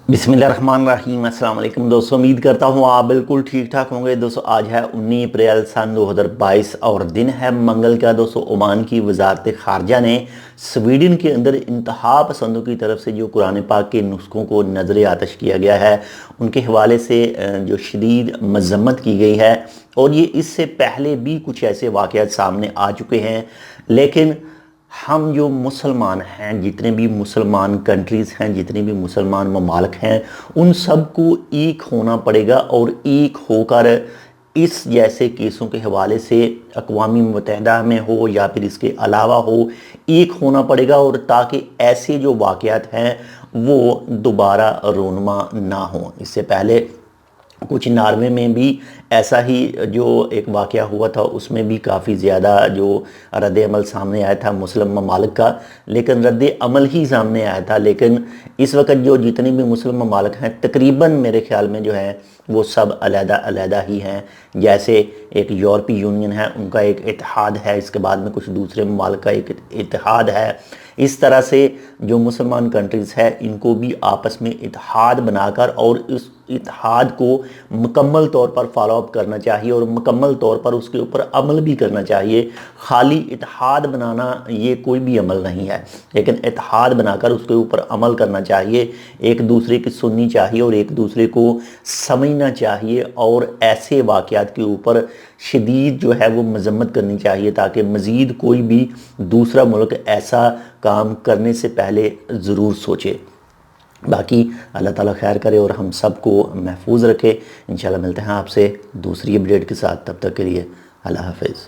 बिस्मिल्लाहिर्रहमानिर्रहीम। अस्सलाम वालेकुम दोस्तों, उम्मीद करता हूँ आप बिल्कुल ठीक ठाक होंगे। दोस्तों आज है 19 अप्रैल सन 2022 और दिन है मंगल का। दोस्तों ओमान की वजारत ख़ारजा ने स्वीडन के अंदर इंतहा पसंदों की तरफ से जो कुरान पाक के नुस्खों को नज़र आतश किया गया है उनके हवाले से जो शदीद मजम्मत की गई है, और ये इससे पहले भी कुछ ऐसे वाक़यात सामने आ चुके हैं। लेकिन हम जो मुसलमान हैं, जितने भी मुसलमान कंट्रीज़ हैं, जितने भी मुसलमान ममालिक हैं, उन सब को एक होना पड़ेगा और एक होकर इस जैसे केसों के हवाले से अक़वाम मुत्तहिदा में हो या फिर इसके अलावा हो, एक होना पड़ेगा, और ताकि ऐसे जो वाक़यात हैं वो दोबारा रोनमा ना हों। इससे पहले कुछ नॉर्वे में भी ऐसा ही जो एक वाक़या हुआ था, उसमें भी काफ़ी ज़्यादा जो रद्द अमल सामने आया था मुस्लिम ममालिक का, लेकिन रद्द अमल ही सामने आया था। लेकिन इस वक्त जो जितने भी मुस्लिम ममालिक हैं तकरीबन मेरे ख़्याल में जो है वो सब अलहदा ही हैं। जैसे एक यूरोपीय यूनियन है, उनका एक इत्तेहाद है, इसके बाद में कुछ दूसरे ममालिक का एक इत्तेहाद है। इस तरह से जो मुसलमान कंट्रीज़ है इनको भी आपस में इत्तेहाद बनाकर और इस इत्तेहाद को मुकम्मल तौर पर फॉलोअप करना चाहिए और मुकम्मल तौर पर उसके ऊपर अमल भी करना चाहिए। खाली इत्तेहाद बनाना ये कोई भी अमल नहीं है, लेकिन इत्तेहाद बनाकर उसके ऊपर अमल करना चाहिए। एक दूसरे की सुननी चाहिए और एक दूसरे को समझना चाहिए, और ऐसे वाक़यात के ऊपर शदीद जो है वो मजम्मत करनी चाहिए, ताकि मज़ीद कोई भी दूसरा मुल्क ऐसा काम करने से पहले ज़रूर सोचे। बाकी अल्लाह ताला खैर करे और हम सब को महफूज रखे। इंशाल्लाह मिलते हैं आपसे दूसरी अपडेट के साथ, तब तक के लिए अल्लाह हाफ़िज़।